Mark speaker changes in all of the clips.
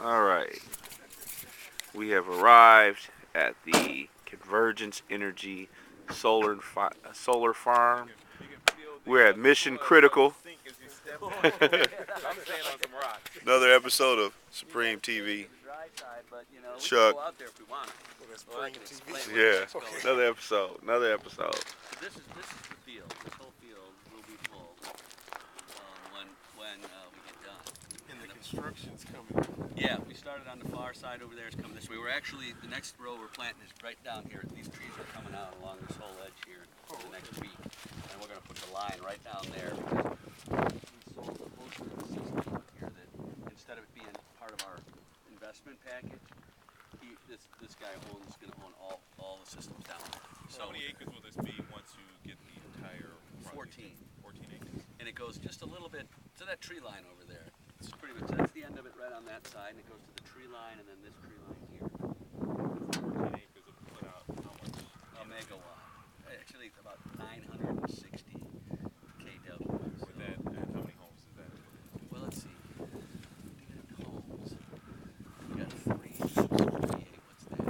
Speaker 1: All right. We have arrived at the Convergence Energy solar farm. We're at Mission Critical. Another episode of Supreme TV. Chuck. Yeah, another episode. Another episode.
Speaker 2: This is the field. This whole field will be full when we get done.
Speaker 3: And the construction's coming.
Speaker 2: Yeah, we started on the far side over there. It's coming this way. We're actually, the next row we're planting is right down here. These trees are coming out along this whole edge here for the next week. And we're going to put the line right down there. We sold the whole system up here that instead of it being part of our investment package, this guy going to own all the systems down there.
Speaker 4: So how many acres will this be once you get the entire project?
Speaker 2: 14.
Speaker 4: 14 acres.
Speaker 2: And it goes just a little bit to that tree line over there. It's pretty much, that's the end of it right on that side, and it goes to the tree line and then this tree line here.
Speaker 4: 14 acres will put out how much?
Speaker 2: A megawatt. Actually, it's about 960 kW.
Speaker 4: With that, and how many homes is that?
Speaker 2: Well, let's see. Homes. We got 348. What's that?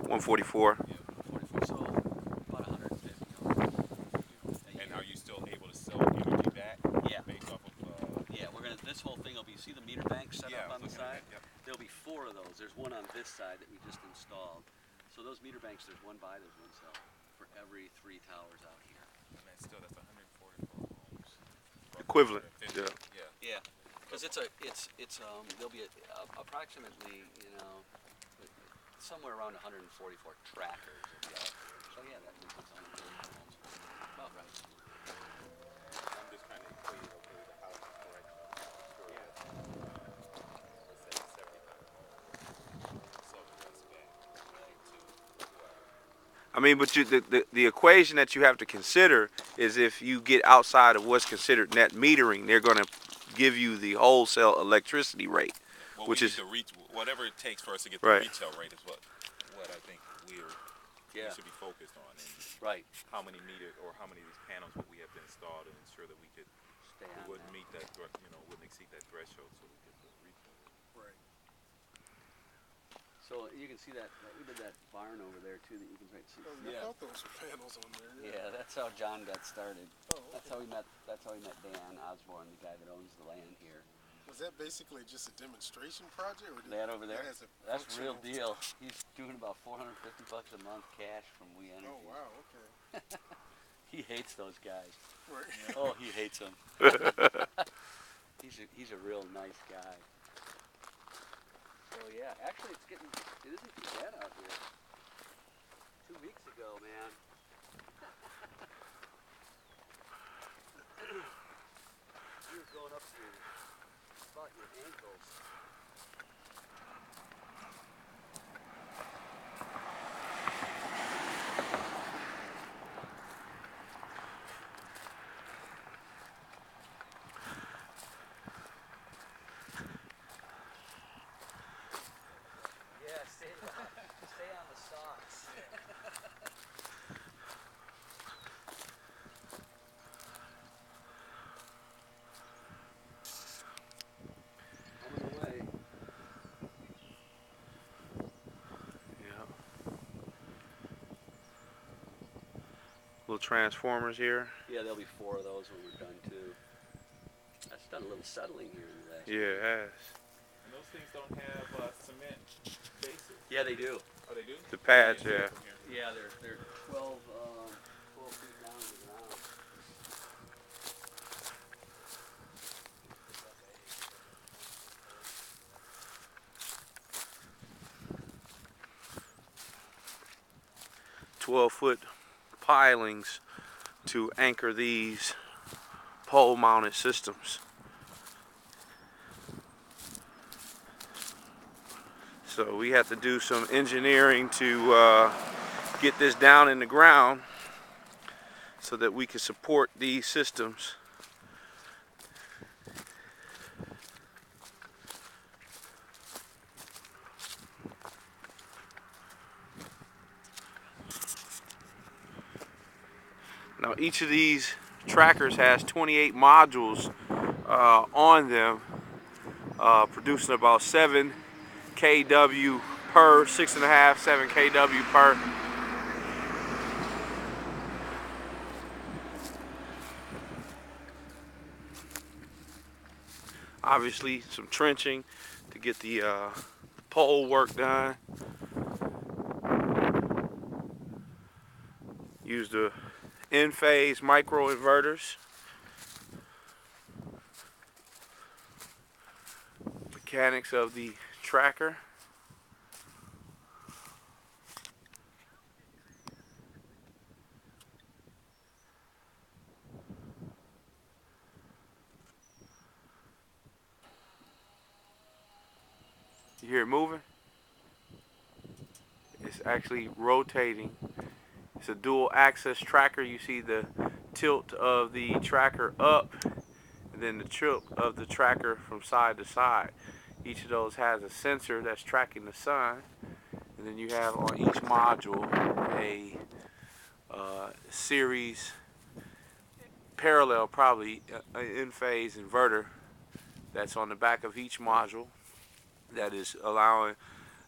Speaker 1: 144.
Speaker 2: Yeah, 44. So about 150 homes.
Speaker 4: And are you still able to sell energy back?
Speaker 2: Yeah.
Speaker 4: Based off of.
Speaker 2: Yeah, we're gonna. This whole thing will be. See the meter bank set up on the side?
Speaker 4: Yep.
Speaker 2: There'll be 4 of those. There's one on this side that we just installed. So those meter banks, there's one buy, there's one sell for every 3 towers out here.
Speaker 4: And that's 144 homes.
Speaker 1: Equivalent.
Speaker 4: Yeah.
Speaker 2: Yeah, because there'll be approximately, somewhere around 144 trackers. So yeah, that means it's only 30 homes. About right.
Speaker 4: I'm just trying to equate, okay, the house is correct. Let's say 75 homes. So that's back to
Speaker 1: I mean, but the equation that you have to consider is if you get outside of what's considered net metering, they're going to give you the wholesale electricity rate,
Speaker 4: well,
Speaker 1: which is
Speaker 4: whatever it takes for us to get
Speaker 1: Right.
Speaker 4: the retail rate is what I think we should be focused on, and
Speaker 2: Right.
Speaker 4: how many meter or how many of these panels would we have to install to ensure that we wouldn't meet that wouldn't exceed that threshold, so we get the retail.
Speaker 3: Right.
Speaker 2: So you can see that we did that barn over there too that you can see.
Speaker 3: I thought those were panels on there.
Speaker 2: Yeah, that's how John got started.
Speaker 3: Oh, okay.
Speaker 2: That's how he met Dan Osborne, the guy that owns the land here.
Speaker 3: Was that basically just a demonstration project? Or
Speaker 2: That over there?
Speaker 3: that has a
Speaker 2: That's real
Speaker 3: functional-
Speaker 2: deal. He's doing about $450 a month cash from We Energy.
Speaker 3: Oh wow, okay.
Speaker 2: He hates those guys.
Speaker 3: Right.
Speaker 2: Oh, he hates them. He's a real nice guy. So yeah, actually it isn't too bad out here. 2 weeks ago, man. He was going up to about your ankles. Yeah, stay on the socks. On the way.
Speaker 1: Yeah. Little transformers here.
Speaker 2: Yeah, there'll be 4 of those when we're done too. That's done a little settling here in the last
Speaker 1: Yeah, it has.
Speaker 4: And those things don't have cement bases.
Speaker 2: Yeah, they do.
Speaker 4: Oh, they do?
Speaker 1: The pads, yeah.
Speaker 2: Yeah, they're 12 feet down to the ground.
Speaker 1: Foot pilings to anchor these pole mounted systems. So we have to do some engineering to get this down in the ground so that we can support these systems. Now each of these trackers has 28 modules on them producing about 7 kW per, 6.5, 7 kW per. Obviously some trenching to get the pole work done. Use the in-phase micro inverters. Mechanics of the tracker. You hear it moving? It's actually rotating. It's a dual axis tracker. You see the tilt of the tracker up and then the tilt of the tracker from side to side. Each of those has a sensor that's tracking the sun, and then you have on each module a series parallel, probably an in-phase inverter that's on the back of each module that is allowing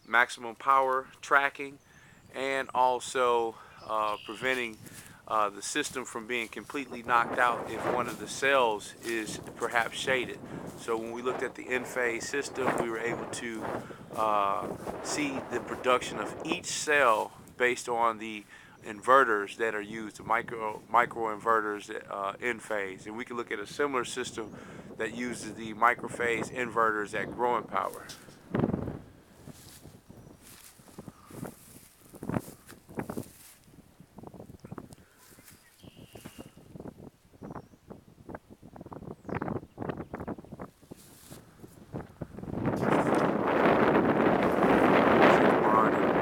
Speaker 1: maximum power tracking and also preventing the system from being completely knocked out if one of the cells is perhaps shaded. So when we looked at the in-phase system, we were able to see the production of each cell based on the inverters that are used, the micro inverters in phase. And we can look at a similar system that uses the microphase inverters at growing power.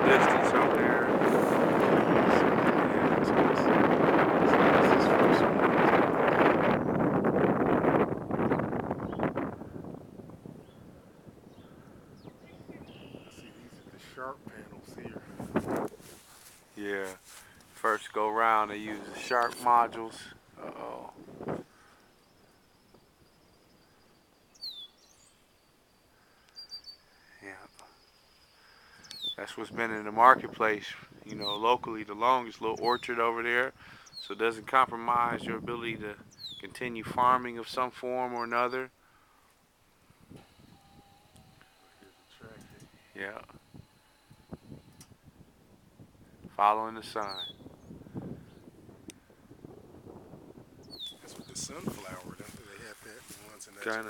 Speaker 1: Distance up there.
Speaker 3: See, these are the sharp panels here.
Speaker 1: Yeah. First go round, they use the sharp modules. Uh-oh. Yeah. That's what's been in the marketplace, you know, locally, the longest. Little orchard over there, so it doesn't compromise your ability to continue farming of some form or another.
Speaker 3: Here's the tracking.
Speaker 1: Yeah. Following the sun.
Speaker 3: That's with the sunflower. They have that the ones in that.
Speaker 1: Kinda.